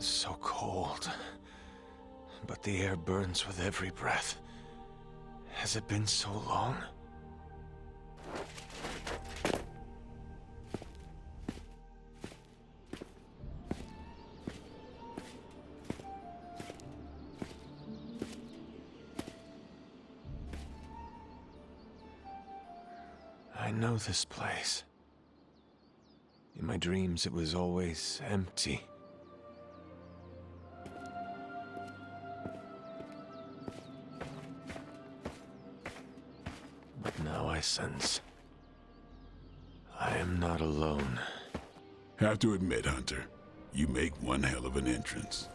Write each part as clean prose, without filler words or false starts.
So cold, but the air burns with every breath. Has it been so long? I know this place. In my dreams, it was always empty. But now I sense I am not alone. Have to admit, Hunter, you make one hell of an entrance.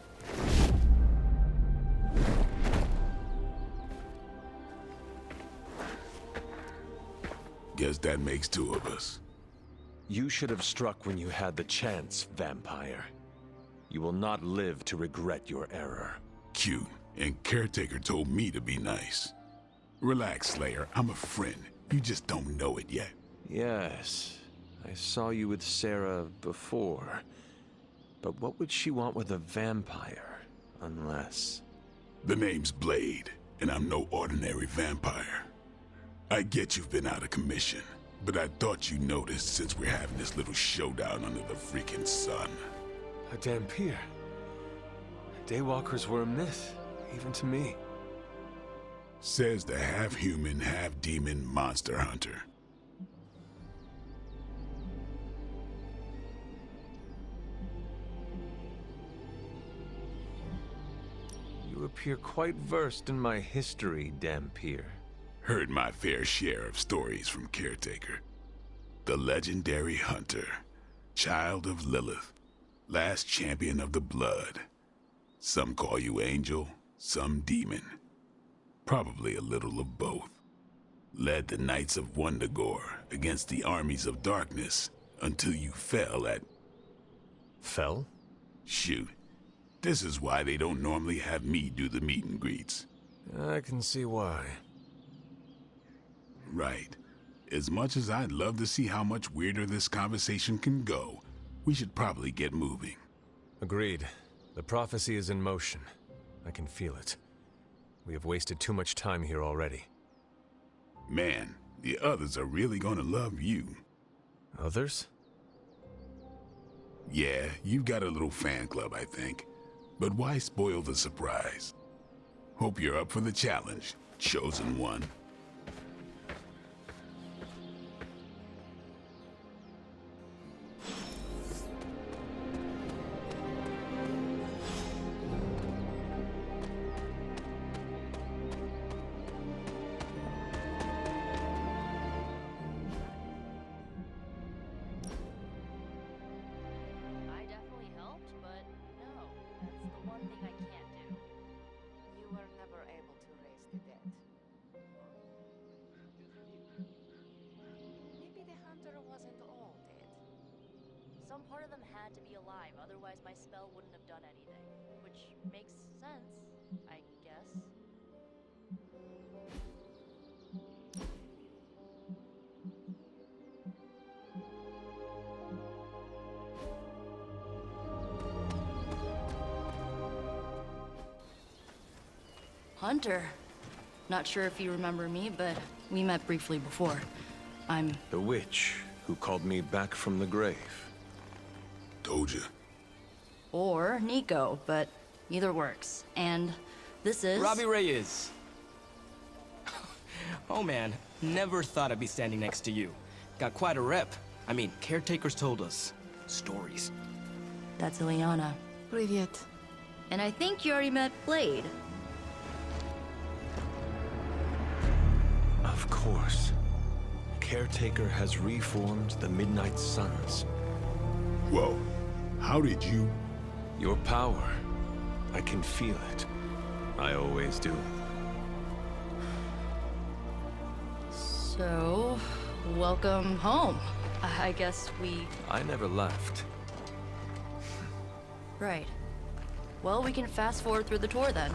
Guess that makes two of us. You should have struck when you had the chance, vampire. You will not live to regret your error. Cute, and Caretaker told me to be nice. Relax, Slayer, I'm a friend. You just don't know it yet. Yes, I saw you with Sarah before. But what would she want with a vampire, unless... The name's Blade, and I'm no ordinary vampire. I get you've been out of commission, but I thought you noticed since we're having this little showdown under the freaking sun. A Dhampir. Daywalkers were a myth, even to me. Says the half-human, half-demon monster hunter. You appear quite versed in my history, Dhampir. Heard my fair share of stories from Caretaker. The legendary hunter, child of Lilith, last champion of the blood. Some call you angel, some demon. Probably a little of both. Led the Knights of Wundagore against the armies of darkness until you fell at... Fell? Shoot. This is why they don't normally have me do the meet and greets. I can see why. Right. As much as I'd love to see how much weirder this conversation can go, we should probably get moving. Agreed. The prophecy is in motion. I can feel it. We have wasted too much time here already. Man, the others are really gonna love you. Others? Yeah, you've got a little fan club, I think. But why spoil the surprise? Hope you're up for the challenge, chosen one. Some part of them had to be alive, otherwise my spell wouldn't have done anything. Which makes sense, I guess. Hunter. Not sure if you remember me, but we met briefly before. I'm... The witch who called me back from the grave. Told ya. Or Nico, but either works. And this is... Robbie Reyes. Oh man, never thought I'd be standing next to you. Got quite a rep. I mean, caretakers told us. Stories. That's Ileana. Привет. And I think you already met Blade. Of course. Caretaker has reformed the Midnight Suns. Whoa, how did you... Your power. I can feel it. I always do. So, welcome home. I guess we... I never left. Right. Well, we can fast forward through the tour then.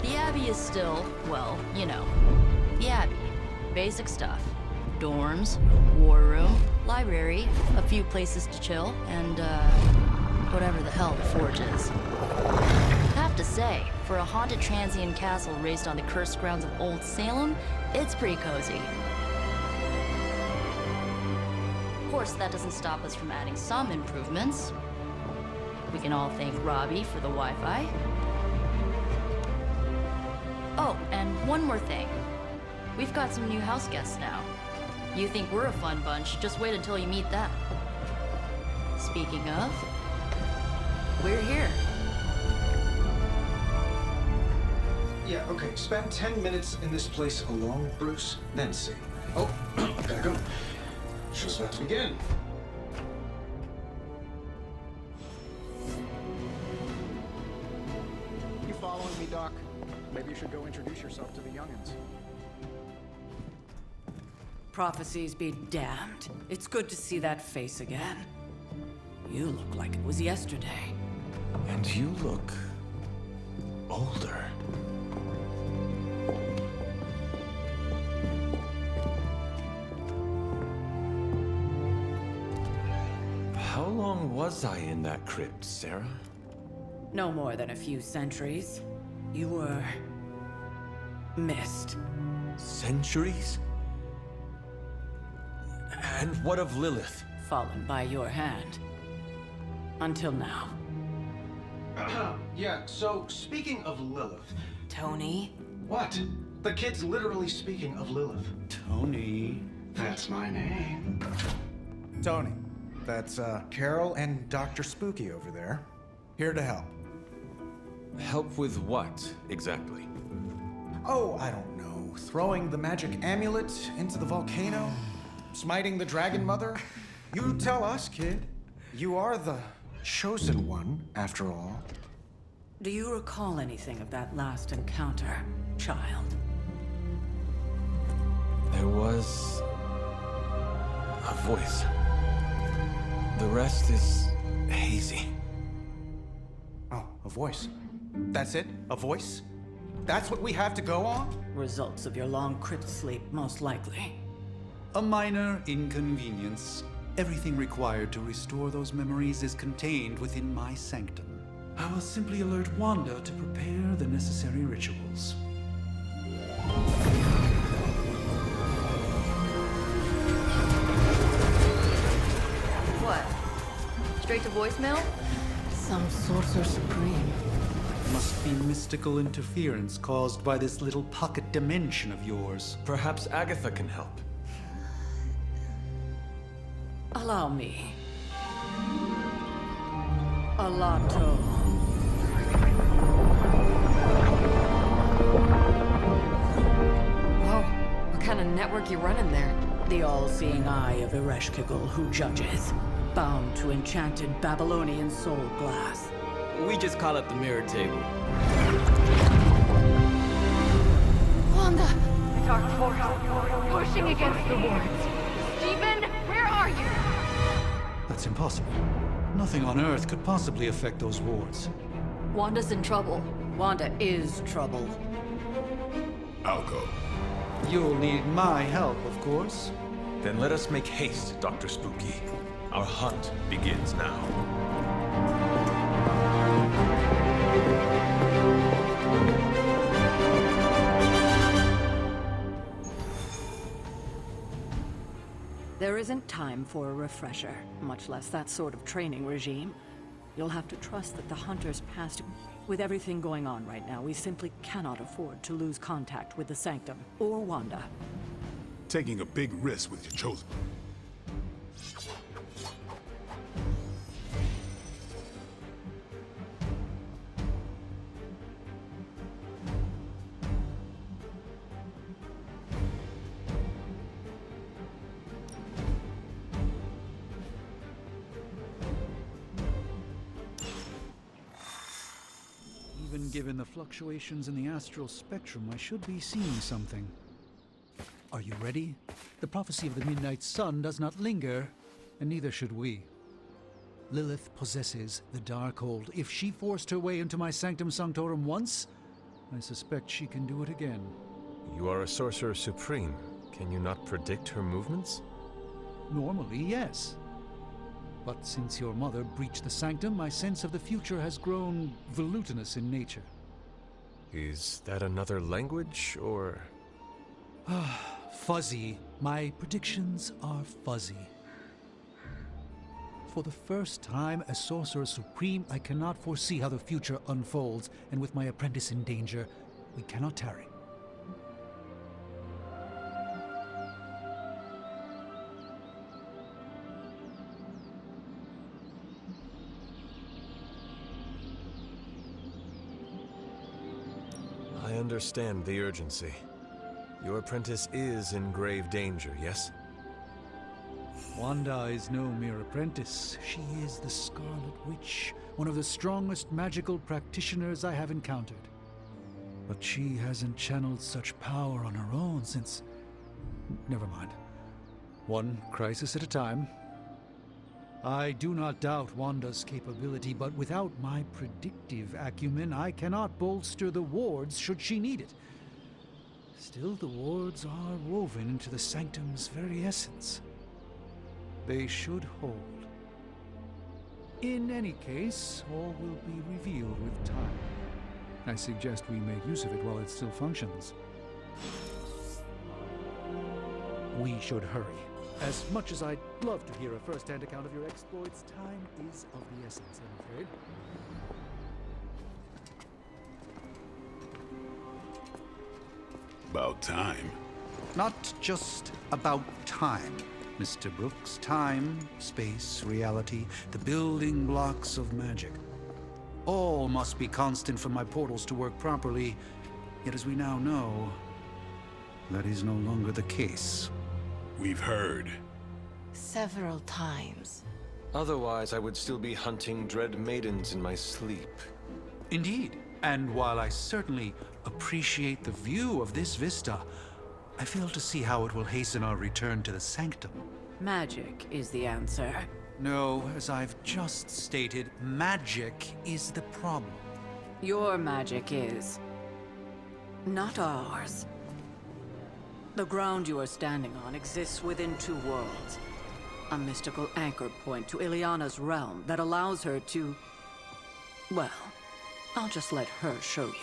The Abbey Abbey is still, well, you know, the Abbey. Basic stuff. Dorms, war room, library, a few places to chill, and, whatever the hell the Forge is. Have to say, for a haunted transient castle raised on the cursed grounds of Old Salem, it's pretty cozy. Of course, that doesn't stop us from adding some improvements. We can all thank Robbie for the Wi-Fi. Oh, and one more thing. We've got some new house guests now. You think we're a fun bunch, just wait until you meet them. Speaking of, we're here. Yeah, okay. Spend 10 minutes in this place alone, Bruce, then see. Oh, gotta go. Show's about to begin. You following me, Doc? Maybe you should go introduce yourself to the youngins. Prophecies be damned. It's good to see that face again. You look like it was yesterday. And you look older. How long was I in that crypt, Sarah? No more than a few centuries. You were... missed. Centuries? And what of Lilith? Fallen by your hand. Until now. Yeah, so speaking of Lilith... Tony? What? The kid's literally speaking of Lilith. Tony. That's my name. Tony. That's, Carol and Dr. Spooky over there. Here to help. Help with what, exactly? Oh, I don't know. Throwing the magic amulet into the volcano? Smiting the Dragon Mother? You tell us, kid. You are the chosen one, after all. Do you recall anything of that last encounter, child? There was... a voice. The rest is hazy. Oh, a voice. That's it? A voice? That's what we have to go on? Results of your long crypt sleep, most likely. A minor inconvenience. Everything required to restore those memories is contained within my sanctum. I will simply alert Wanda to prepare the necessary rituals. What? Straight to voicemail? Some sorcerer supreme. Must be mystical interference caused by this little pocket dimension of yours. Perhaps Agatha can help. Allow me. Alato. Whoa, what kind of network you running there? The all-seeing eye of Ereshkigal who judges. Bound to enchanted Babylonian soul glass. We just call it the mirror table. Wanda! Dark force, pushing against the wards. Stephen, where are you? That's impossible. Nothing on Earth could possibly affect those wards. Wanda's in trouble. Wanda is trouble. I'll go. You'll need my help, of course. Then let us make haste, Dr. Spooky. Our hunt begins now. There isn't time for a refresher, much less that sort of training regime. You'll have to trust that the Hunters passed... With everything going on right now, we simply cannot afford to lose contact with the Sanctum, or Wanda. Taking a big risk with your chosen. Even given the fluctuations in the astral spectrum, I should be seeing something. Are you ready? The prophecy of the Midnight Sun does not linger, and neither should we. Lilith possesses the Darkhold. If she forced her way into my Sanctum Sanctorum once, I suspect she can do it again. You are a Sorcerer Supreme. Can you not predict her movements? Normally, yes. But since your mother breached the sanctum, my sense of the future has grown volutinous in nature. Is that another language, or...? Fuzzy. My predictions are fuzzy. For the first time as Sorcerer Supreme, I cannot foresee how the future unfolds, and with my apprentice in danger, we cannot tarry. I understand the urgency. Your apprentice is in grave danger, yes? Wanda is no mere apprentice. She is the Scarlet Witch, one of the strongest magical practitioners I have encountered. But she hasn't channeled such power on her own since... Never mind. One crisis at a time. I do not doubt Wanda's capability, but without my predictive acumen, I cannot bolster the wards should she need it. Still, the wards are woven into the sanctum's very essence. They should hold. In any case, all will be revealed with time. I suggest we make use of it while it still functions. We should hurry. As much as I'd love to hear a first-hand account of your exploits, time is of the essence, I'm afraid. About time. Not just about time, Mr. Brooks. Time, space, reality, the building blocks of magic. All must be constant for my portals to work properly, yet as we now know, that is no longer the case. We've heard. Several times. Otherwise, I would still be hunting dread maidens in my sleep. Indeed, and while I certainly appreciate the view of this vista, I fail to see how it will hasten our return to the sanctum. Magic is the answer. No, as I've just stated, magic is the problem. Your magic is... not ours. The ground you are standing on exists within two worlds. A mystical anchor point to Ileana's realm that allows her to... well, I'll just let her show you.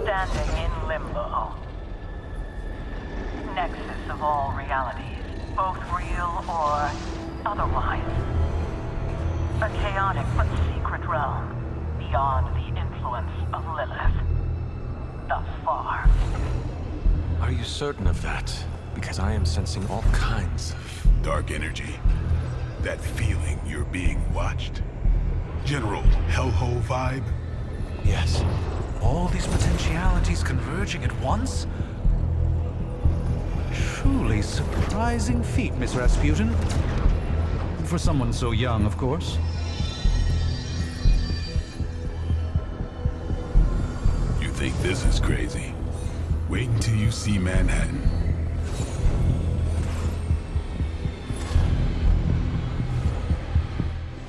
Standing in limbo. Nexus of all realities, both real or otherwise. A chaotic but secret realm, beyond the influence of Lilith. Thus far. Are you certain of that? Because I am sensing all kinds of... dark energy. That feeling you're being watched. General hellhole vibe? Yes. All these potentialities converging at once? Truly surprising feat, Miss Rasputin. For someone so young, of course. You think this is crazy? Wait until you see Manhattan.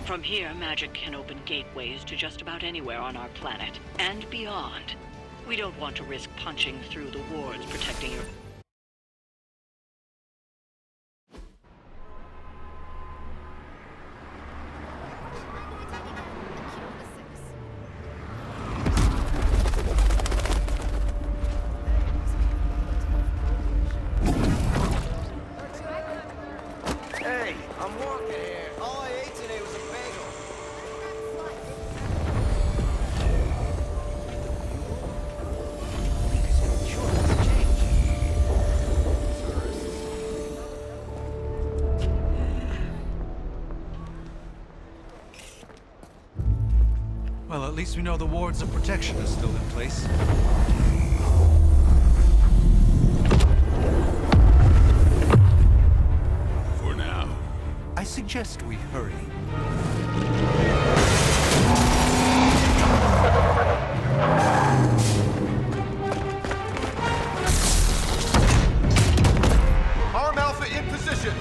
From here, magic can open gateways to just about anywhere on our planet, and beyond. We don't want to risk punching through the wards protecting your... Hey, I'm walking here. All I ate today was a bagel. least we know the wards of protection are still in place. For now. I suggest we hurry. Arm Alpha in position.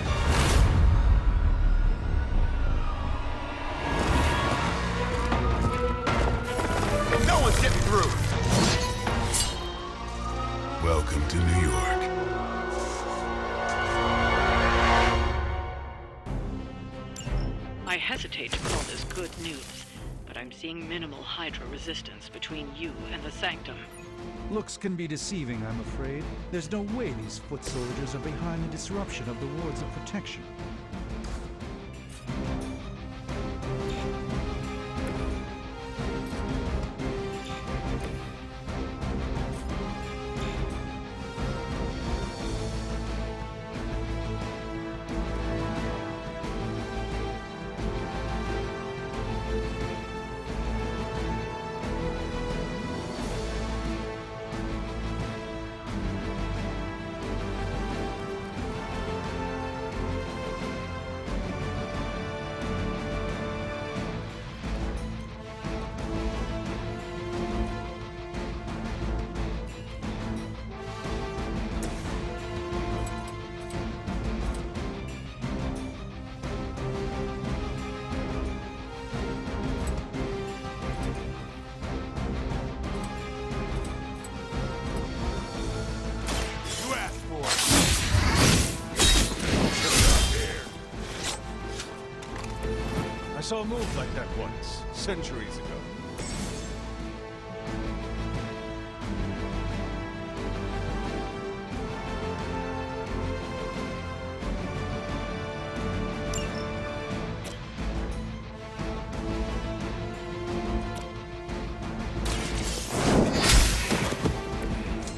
No one's getting through. Welcome to New York. I hesitate to call this good news, but I'm seeing minimal Hydra resistance between you and the Sanctum. Looks can be deceiving, I'm afraid. There's no way these foot soldiers are behind the disruption of the wards of protection. I saw a move like that once, centuries ago.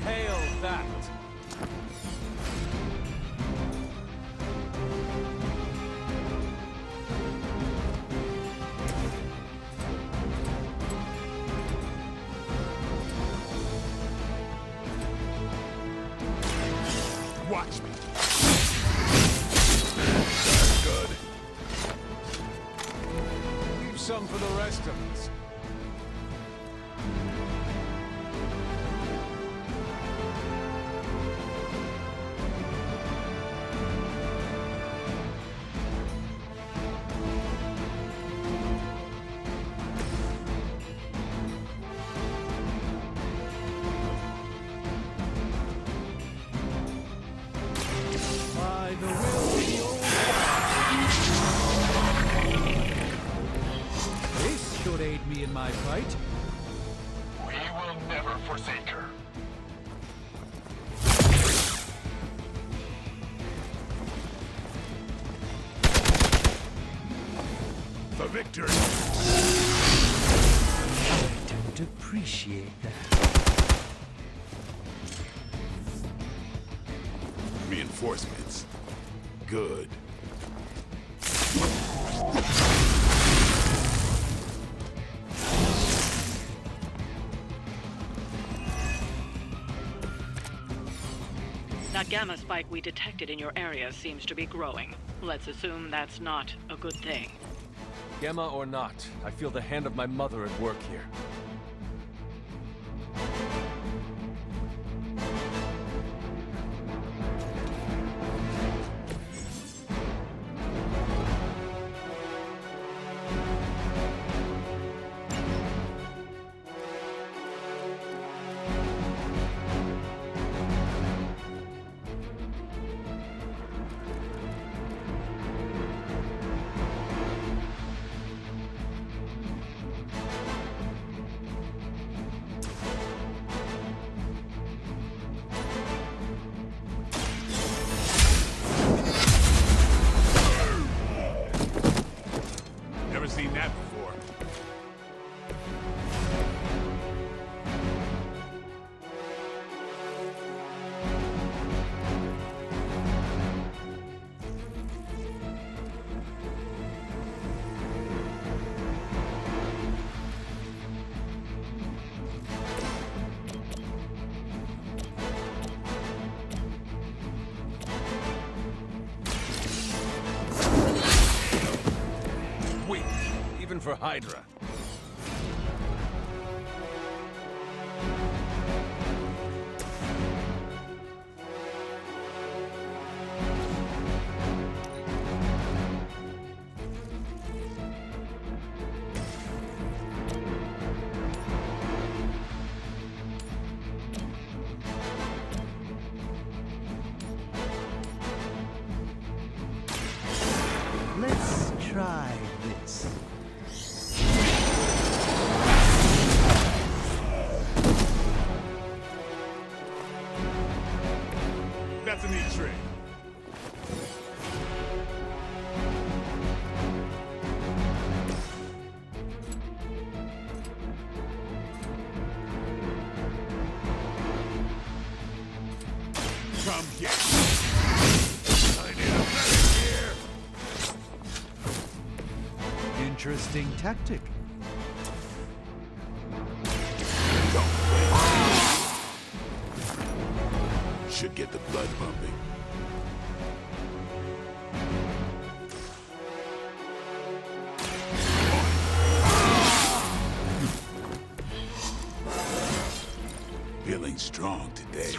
Hail that! Watch me. Good. Leave some for the rest of us. By the will of the old This should aid me in my fight. We will never forsake her. For victory. I don't appreciate that. Reinforcements. Good. That gamma spike we detected in your area seems to be growing. Let's assume that's not a good thing. Gemma or not, I feel the hand of my mother at work here. even for Hydra. Let's try this. That's a neat trick. Come get me. I need a medic here. Interesting tactic. Should get the blood pumping. Feeling strong today.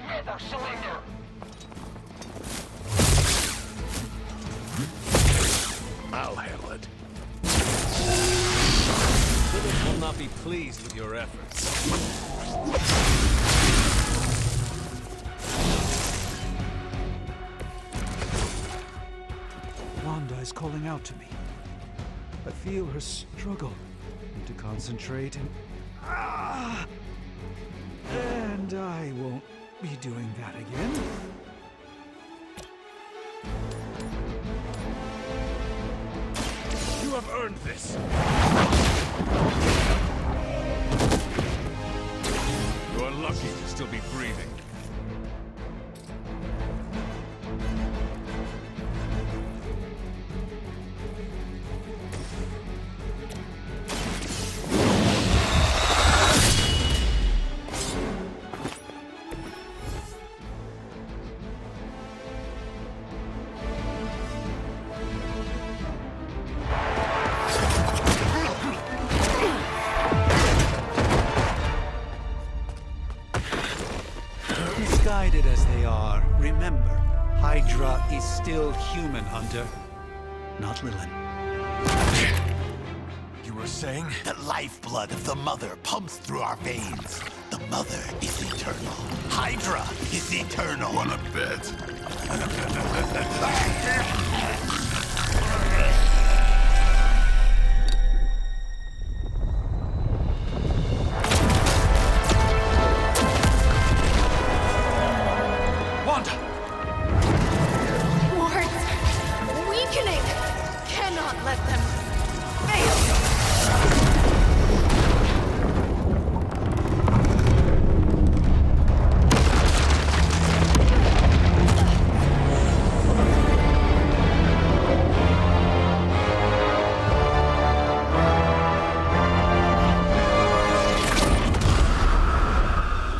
Nether cylinder. I'll handle it. Lilith will not be pleased with your efforts. Wanda is calling out to me. I feel her struggle. Need to concentrate and... And I won't be doing that again. You have earned this. You're lucky to still be breathing. Misguided as they are, remember, Hydra is still human, Hunter. Not Lilith. You were saying? The lifeblood of the Mother pumps through our veins. The Mother is eternal. Hydra is eternal. Wanna bet? Wanda! Wards! Weakening! Cannot let them fail!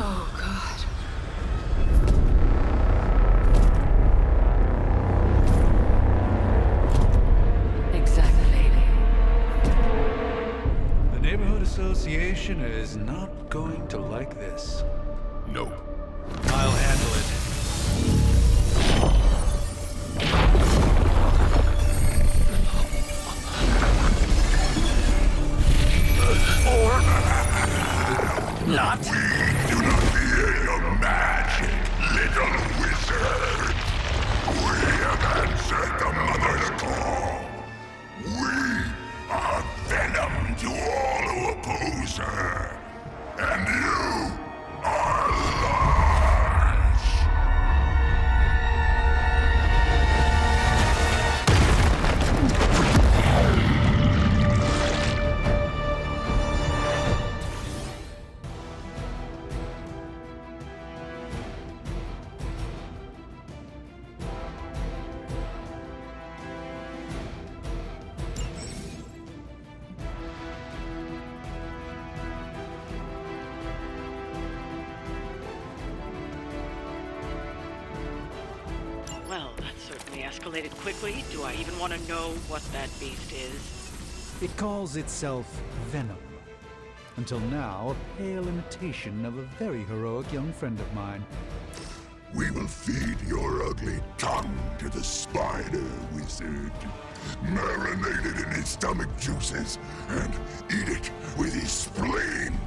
Oh, God. Exactly. The Neighborhood Association is not going to like this. Nope. I'll handle it. Not? Do not fear your magic, little wizard. We have answered the Mother's call. We are venom to all who oppose her. And you are lost. escalated quickly. Do I even want to know what that beast is? It calls itself Venom. Until now, a pale imitation of a very heroic young friend of mine. We will feed your ugly tongue to the spider wizard. Marinate it in his stomach juices and eat it with his spleen.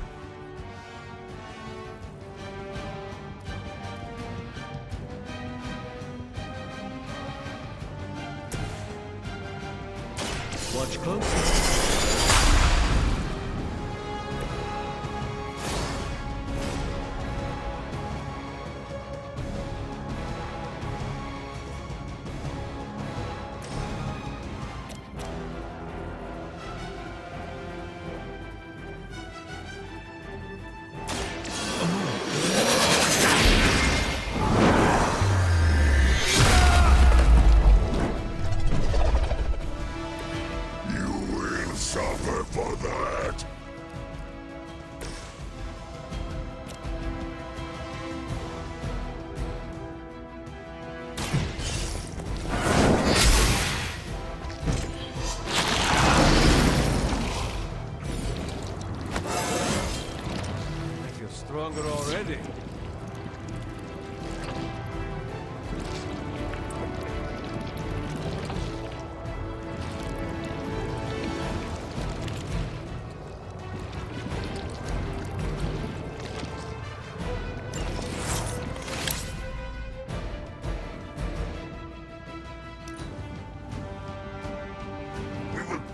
Watch closely. Suffer for that! I feel stronger already.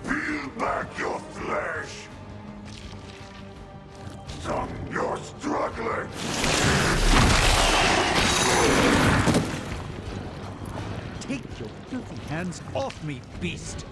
Peel back your flesh! Son, you're struggling! Take your filthy hands off me, beast!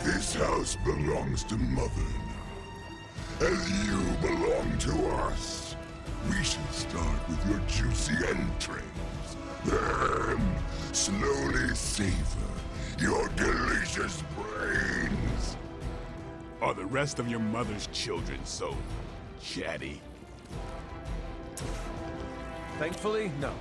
This house belongs to Mother now. As you belong to us. We should start with your juicy entrails. Then, slowly savor your delicious brains. Are the rest of your mother's children so chatty? Thankfully, no.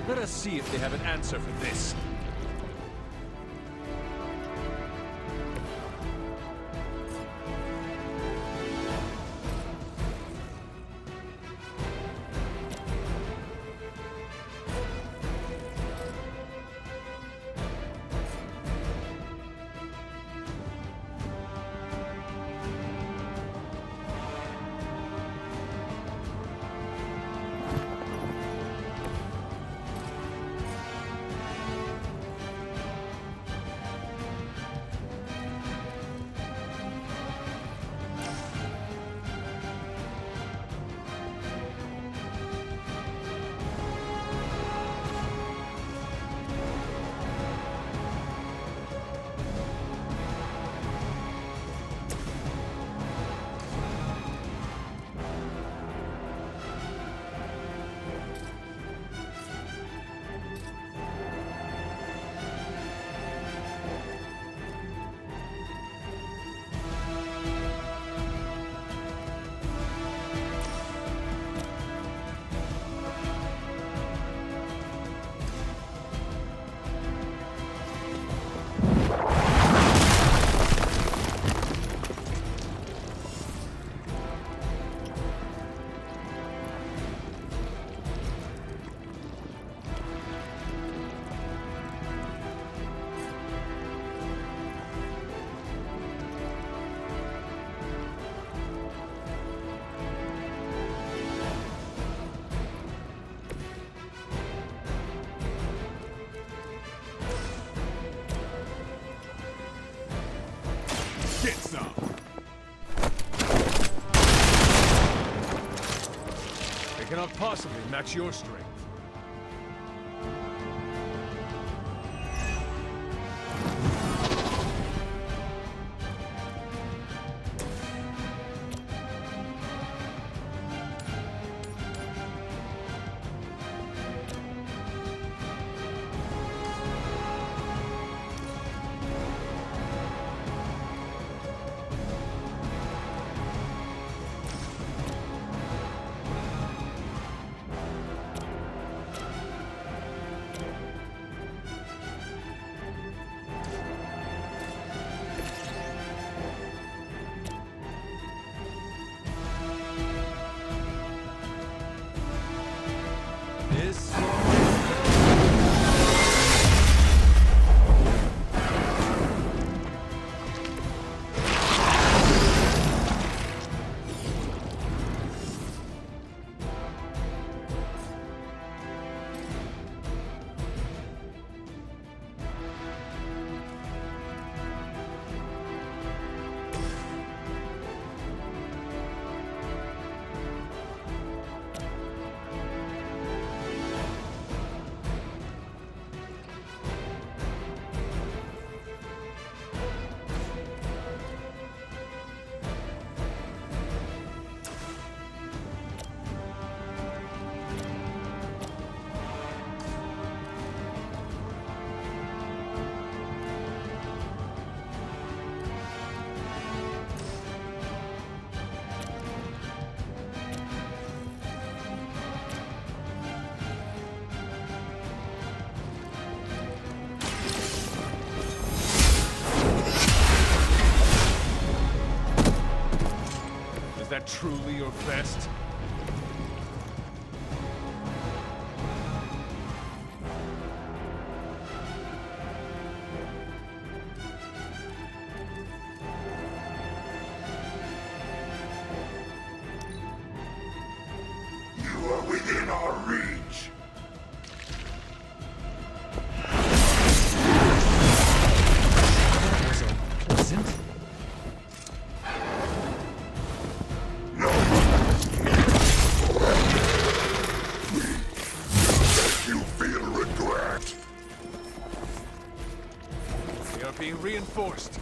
Let us see if they have an answer for this. Get some! They cannot possibly match your strength. truly your best? You are within our reach. That was unpleasant. You feel regret. We are being reinforced.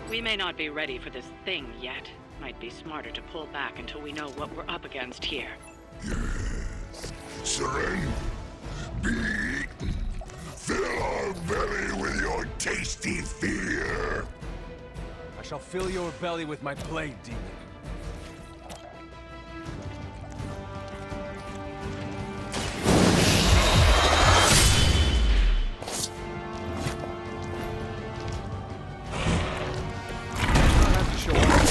We may not be ready for this thing yet. Might be smarter to pull back until we know what we're up against here. Yes. Surrender. Be eaten. Fill our belly with your tasty fear. I shall fill your belly with my blade, demon. I'll have to show off.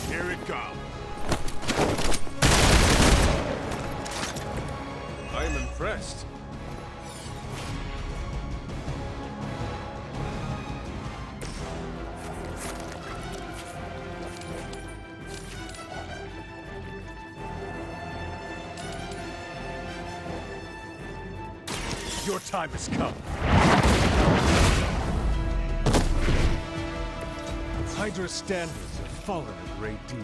Here it comes. I am impressed. Your time has come. Hydra's standards have fallen a great deal.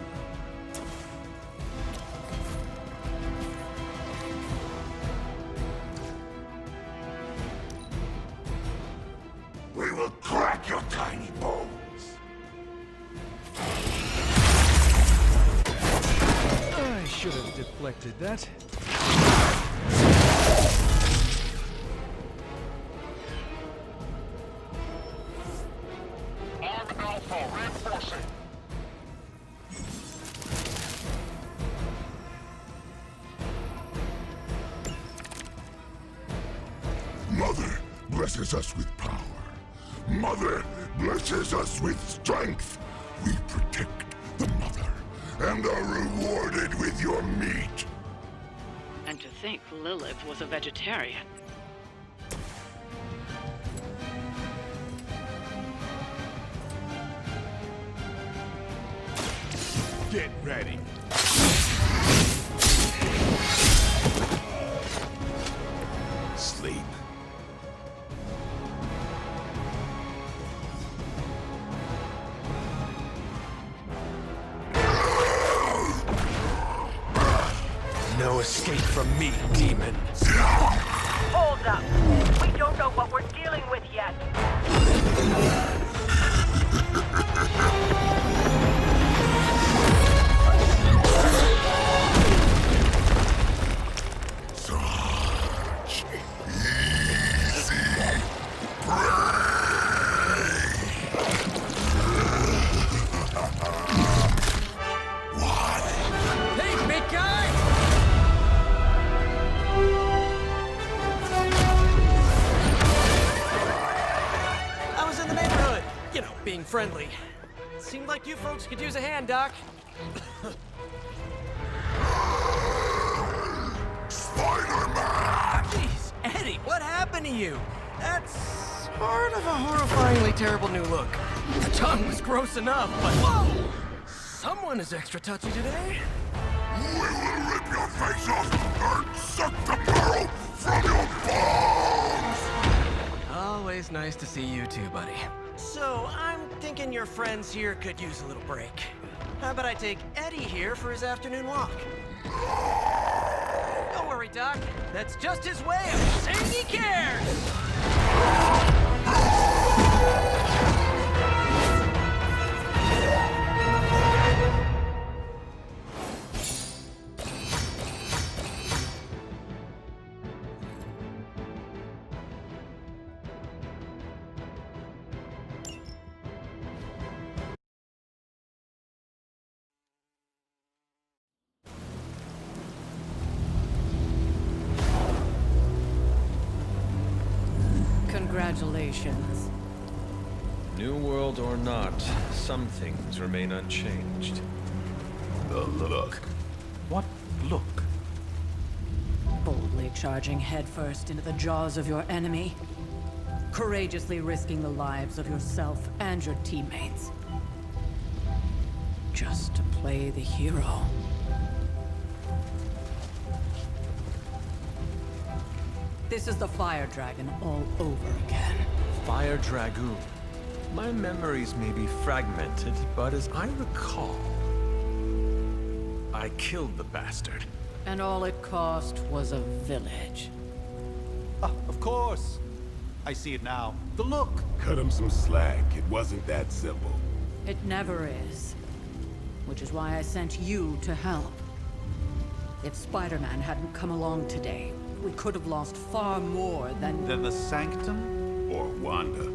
We will crack your tiny bones. I should have deflected that. Arm Alpha reinforcing. Mother blesses us with power. Mother blesses us with strength. We protect the mother and are rewarded with your meat. And to think Lilith was a vegetarian. Get ready. Sleep. No escape from me, demon. Hold up. We don't know what we're dealing with yet. Such easy prey. What? Hey, big guy! I was in the neighborhood. You know, being friendly. Seemed like you folks could use a hand, Doc. Spider-Man! Jeez, Eddie, what happened to you? That's sort of a horrifyingly terrible new look. The tongue was gross enough, but whoa! Someone is extra touchy today. We will rip your face off and suck the marrow from your bones! Always nice to see you too, buddy. So, I'm thinking your friends here could use a little break. How about I take Eddie here for his afternoon walk? Don't worry, Doc. That's just his way of saying he cares! Congratulations. New world or not, some things remain unchanged. The look. What look? Boldly charging headfirst into the jaws of your enemy. Courageously risking the lives of yourself and your teammates. Just to play the hero. This is the Fire Dragon all over again. Fire Dragoon. My memories may be fragmented, but as I recall, I killed the bastard. And all it cost was a village. Ah, of course. I see it now. The look. Cut him some slack. It wasn't that simple. It never is. Which is why I sent you to help. If Spider-Man hadn't come along today, we could have lost far more than... Then the Sanctum? Or Wanda.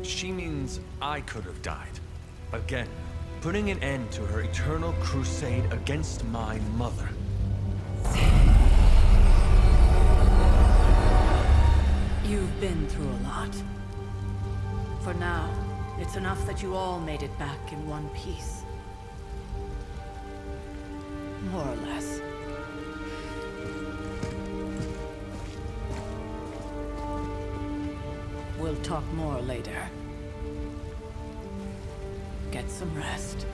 She means I could have died. Again, putting an end to her eternal crusade against my mother. You've been through a lot. For now, it's enough that you all made it back in one piece. More or less. We'll talk more later. Get some rest.